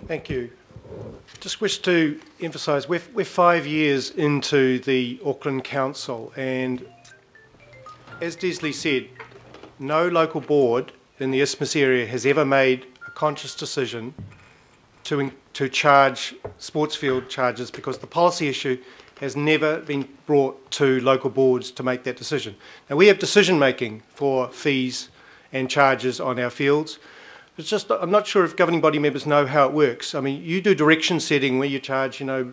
Thank you. Just wish to emphasise we're 5 years into the Auckland Council, and as Desley said, no local board in the Isthmus area has ever made a conscious decision to charge sports field charges, because the policy issue has never been brought to local boards to make that decision. Now, we have decision making for fees and charges on our fields. It's just, I'm not sure if governing body members know how it works. I mean, you do direction setting where you charge, you know,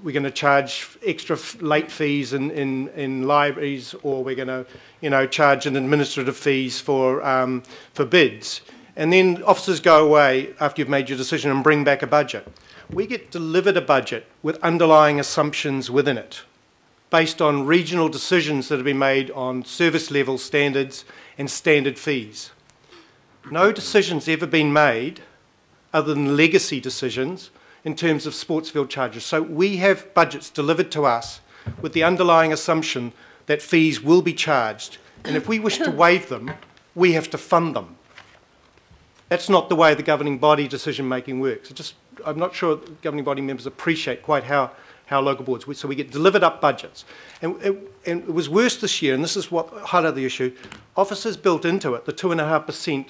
we're going to charge extra late fees in libraries, or we're going to, you know, charge an administrative fees for bids. And then officers go away after you've made your decision and bring back a budget. We get delivered a budget with underlying assumptions within it, based on regional decisions that have been made on service level standards and standard fees. No decision's ever been made, other than legacy decisions, in terms of sports field charges. So we have budgets delivered to us with the underlying assumption that fees will be charged. And if we wish to waive them, we have to fund them. That's not the way the governing body decision making works. I'm not sure governing body members appreciate quite how local boards, so we get delivered up budgets. And it was worse this year, and this is what highlighted the issue. Officers built into it the 2.5%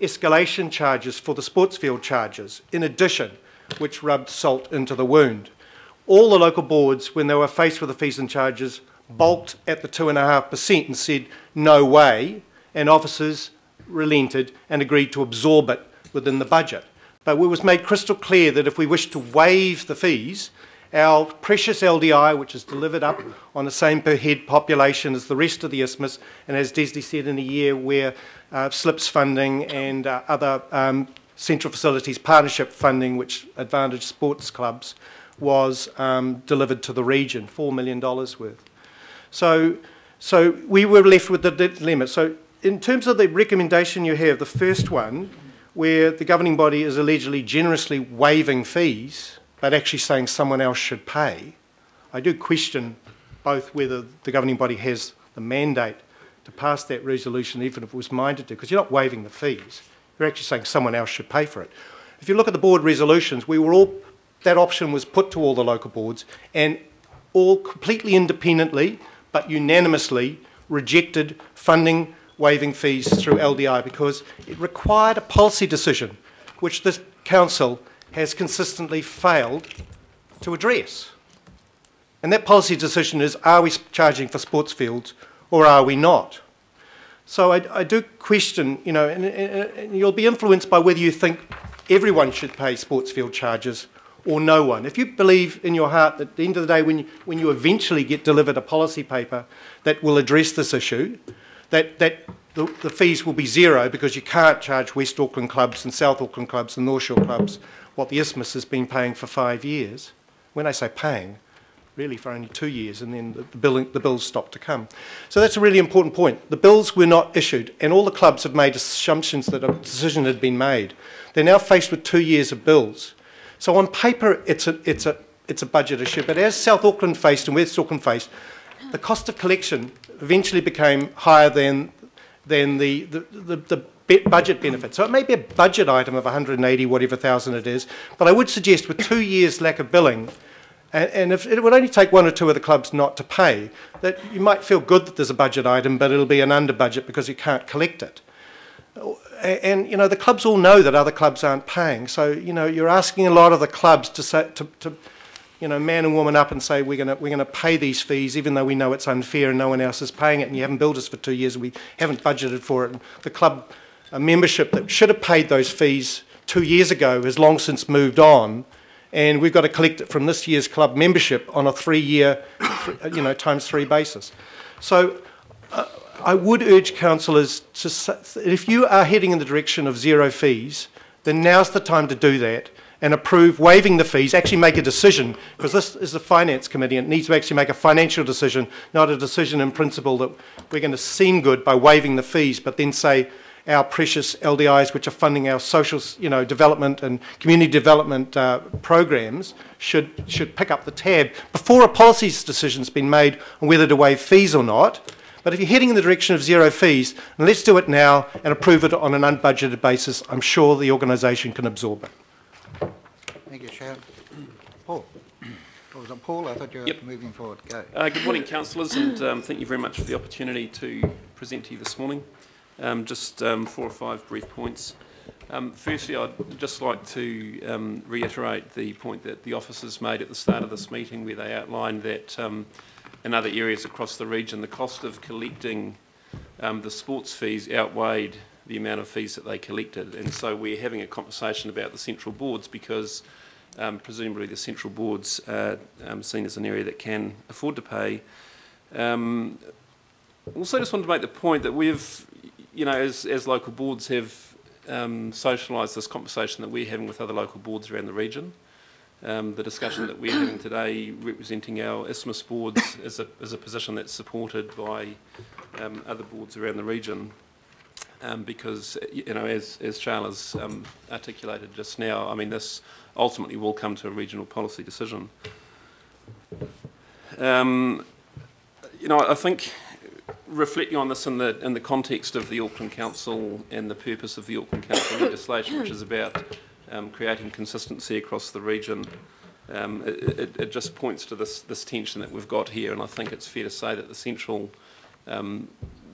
escalation charges for the sports field charges, in addition, which rubbed salt into the wound. All the local boards, when they were faced with the fees and charges, balked at the 2.5% and said, no way, and officers relented and agreed to absorb it within the budget. But it was made crystal clear that if we wish to waive the fees, our precious LDI, which is delivered up on the same per head population as the rest of the Isthmus, and as Desley said, in a year where SLIPS funding and other central facilities partnership funding, which advantaged sports clubs, was delivered to the region, $4 million worth. So we were left with the dilemma. So in terms of the recommendation you have, the first one, where the governing body is allegedly generously waiving fees, but actually saying someone else should pay, I do question both whether the governing body has the mandate to pass that resolution, even if it was minded to, because you're not waiving the fees, you're actually saying someone else should pay for it. If you look at the board resolutions, that option was put to all the local boards, and all completely independently, but unanimously rejected funding waiving fees through LDI, because it required a policy decision, which this council has consistently failed to address. And that policy decision is, are we charging for sports fields or are we not? So I do question, you know, and you'll be influenced by whether you think everyone should pay sports field charges or no one. If you believe in your heart that at the end of the day, when you eventually get delivered a policy paper that will address this issue, that the fees will be zero, because you can't charge West Auckland clubs and South Auckland clubs and North Shore clubs what the Isthmus has been paying for 5 years. When I say paying, really for only 2 years, and then the bills stopped to come. So that's a really important point. The bills were not issued, and all the clubs have made assumptions that a decision had been made. They're now faced with 2 years of bills. So on paper, it's a budget issue, but as South Auckland faced and West Auckland faced, the cost of collection eventually became higher than the budget benefit. So it may be a budget item of 180 whatever thousand it is, but I would suggest with 2 years lack of billing, and if it would only take 1 or 2 of the clubs not to pay, that you might feel good that there's a budget item, but it'll be an under budget because you can't collect it. And you know, the clubs all know that other clubs aren't paying, so you know, you're asking a lot of the clubs to say, you know, man and woman up and say we're going to pay these fees even though we know it's unfair and no one else is paying it, and you haven't billed us for 2 years and we haven't budgeted for it. And the club membership that should have paid those fees 2 years ago has long since moved on, and we've got to collect it from this year's club membership on a 3-year, you know, ×3 basis. So I would urge councillors to, if you are heading in the direction of zero fees, then now's the time to do that and approve waiving the fees, actually make a decision, because this is the Finance Committee and it needs to actually make a financial decision, not a decision in principle that we're going to seem good by waiving the fees, but then say our precious LDIs, which are funding our social, you know, development and community development programs, should pick up the tab before a policy decision's been made on whether to waive fees or not. But if you're heading in the direction of zero fees, then let's do it now and approve it on an unbudgeted basis. I'm sure the organisation can absorb it. Sharon. Paul. Or was it Paul? I thought you were moving forward. Go. Good morning, councillors, and thank you very much for the opportunity to present to you this morning. Just 4 or 5 brief points. Firstly, I'd just like to reiterate the point that the officers made at the start of this meeting, where they outlined that in other areas across the region, the cost of collecting the sports fees outweighed the amount of fees that they collected. And so we're having a conversation about the central boards because presumably the central boards are seen as an area that can afford to pay. Also just wanted to make the point that we've, as local boards have socialised this conversation that we're having with other local boards around the region. The discussion that we're having today representing our ISMIS boards is a position that's supported by other boards around the region. Because, as Charles articulated just now, I mean, this ultimately will come to a regional policy decision. I think reflecting on this in the context of the Auckland Council and the purpose of the Auckland Council legislation, which is about creating consistency across the region, it just points to this tension that we've got here, and I think it's fair to say that the central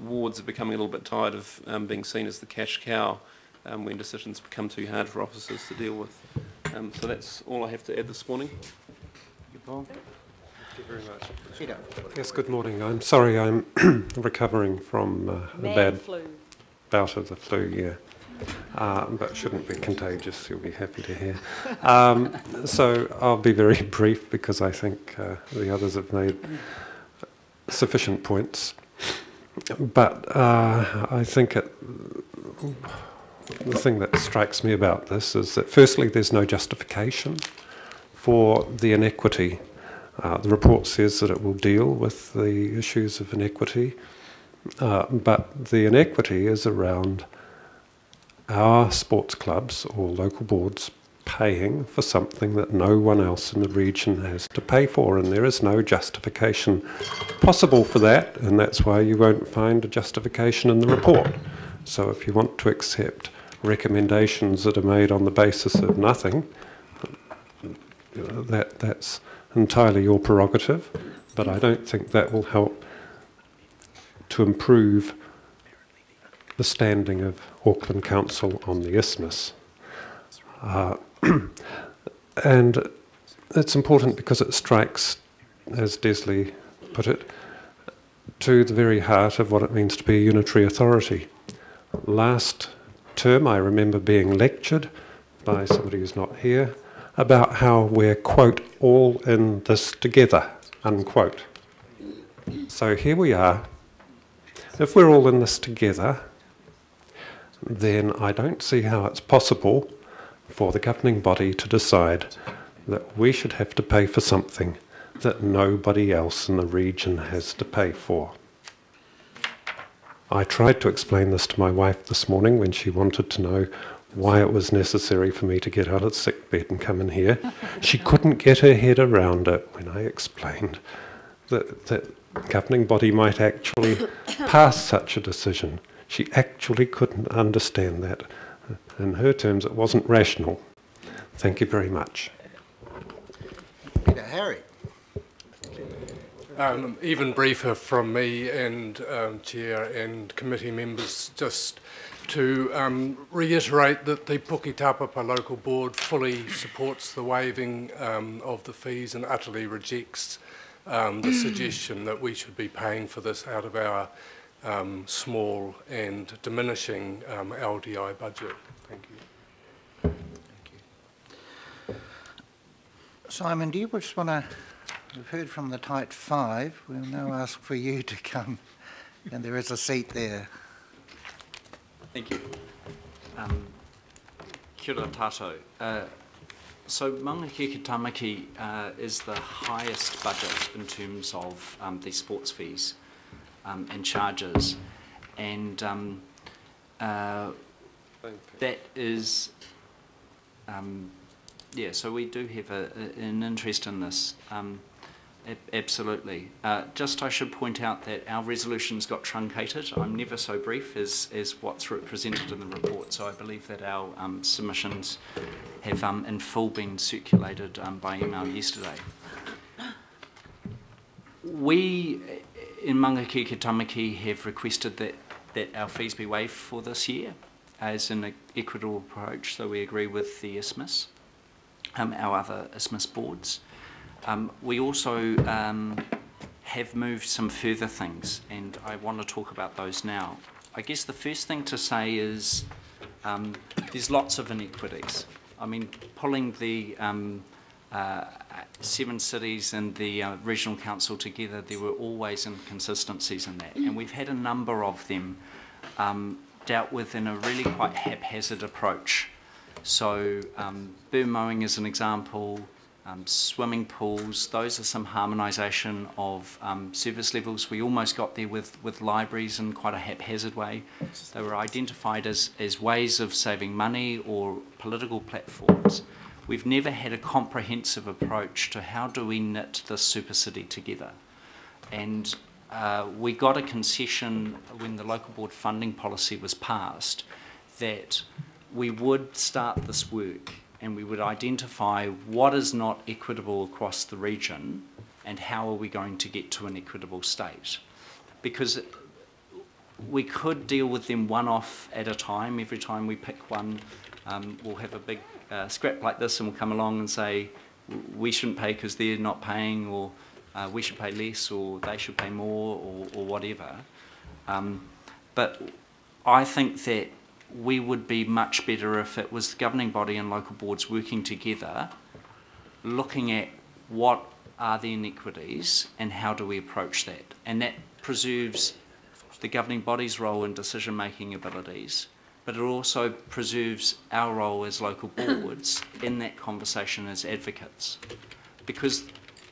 wards are becoming a little bit tired of being seen as the cash cow when decisions become too hard for officers to deal with. So that's all I have to add this morning. Paul. Thank you very much. Peter. Yes, good morning. I'm sorry, I'm recovering from a bad bout of the flu, but shouldn't be contagious, you'll be happy to hear. So I'll be very brief because I think the others have made sufficient points. But I think the thing that strikes me about this is that firstly there's no justification for the inequity. The report says that it will deal with the issues of inequity, but the inequity is around our sports clubs or local boards paying for something that no one else in the region has to pay for, and there is no justification possible for that, and that's why you won't find a justification in the report. So if you want to accept recommendations that are made on the basis of nothing, that's entirely your prerogative, but I don't think that will help to improve the standing of Auckland Council on the isthmus. And it's important because it strikes, as Desley put it, to the very heart of what it means to be a unitary authority. Last term I remember being lectured by somebody who's not here about how we're, quote, all in this together, unquote. So here we are. If we're all in this together, then I don't see how it's possible for the governing body to decide that we should have to pay for something that nobody else in the region has to pay for. I tried to explain this to my wife this morning when she wanted to know why it was necessary for me to get out of sick bed and come in here. She couldn't get her head around it when I explained that the governing body might actually pass such a decision. She actually couldn't understand that. In her terms, it wasn't rational. Thank you very much. Peter. Harry. Even briefer from me and Chair and committee members, just to reiterate that the Puketapapa local board fully supports the waiving of the fees and utterly rejects the suggestion that we should be paying for this out of our small and diminishing LDI budget. Thank you. Thank you. Simon, do you just want to, we've heard from the Tight Five, we'll now ask for you to come, and there is a seat there. Thank you. Kia ora tātou. So Maunga Keke Tamaki is the highest budget in terms of the sports fees and charges, and that is, yeah, so we do have an interest in this. Absolutely. Just I should point out that our resolutions got truncated. I'm never so brief as what's represented in the report, so I believe that our submissions have in full been circulated by email yesterday. We in Mangakeke Tamaki have requested that our fees be waived for this year as an equitable approach, so we agree with the ISMIS, our other ISMIS boards. We also have moved some further things, and I want to talk about those now. I guess the first thing to say is there's lots of inequities. I mean, pulling the 7 cities and the regional council together, there were always inconsistencies in that, and we've had a number of them dealt with in a really quite haphazard approach. So burn mowing is an example, swimming pools, those are some harmonisation of service levels. We almost got there with libraries in quite a haphazard way. They were identified as ways of saving money or political platforms. We've never had a comprehensive approach to how do we knit this super city together. And we got a concession when the local board funding policy was passed that we would start this work and we would identify what is not equitable across the region and how are we going to get to an equitable state. Because we could deal with them one off at a time. Every time we pick one, we'll have a big scrap like this and we'll come along and say we shouldn't pay because they're not paying, or we should pay less, or they should pay more, or whatever. But I think that we would be much better if it was the governing body and local boards working together, looking at what are the inequities and how do we approach that. And that preserves the governing body's role in decision-making abilities, but it also preserves our role as local boards in that conversation as advocates. Because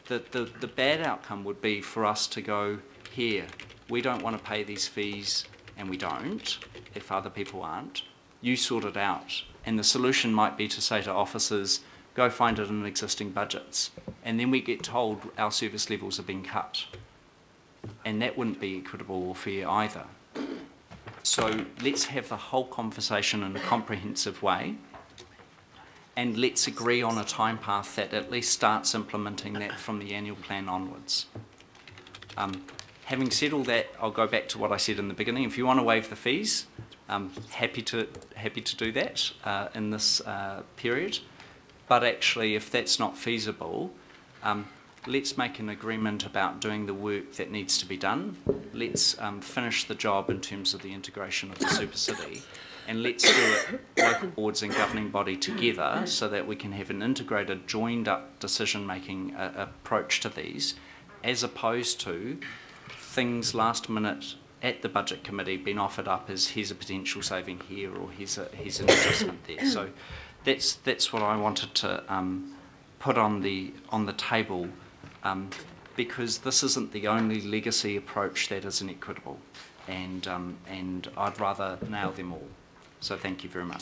the bad outcome would be for us to go, here, we don't want to pay these fees, and we don't, if other people aren't. You sort it out. And the solution might be to say to officers, go find it in existing budgets. And then we get told our service levels are being cut. And that wouldn't be equitable or fair either. So let's have the whole conversation in a comprehensive way, and let's agree on a time path that at least starts implementing that from the annual plan onwards. Having said all that, I'll go back to what I said in the beginning. If you want to waive the fees, happy to do that in this period. But actually, if that's not feasible, let's make an agreement about doing the work that needs to be done. Let's finish the job in terms of the integration of the super city, and let's do it local boards and governing body together so that we can have an integrated, joined up decision-making approach to these, as opposed to things last minute at the budget committee being offered up as here's a potential saving here, or here's an adjustment there. So that's what I wanted to put on the table, because this isn't the only legacy approach that is inequitable, and I'd rather nail them all. So thank you very much.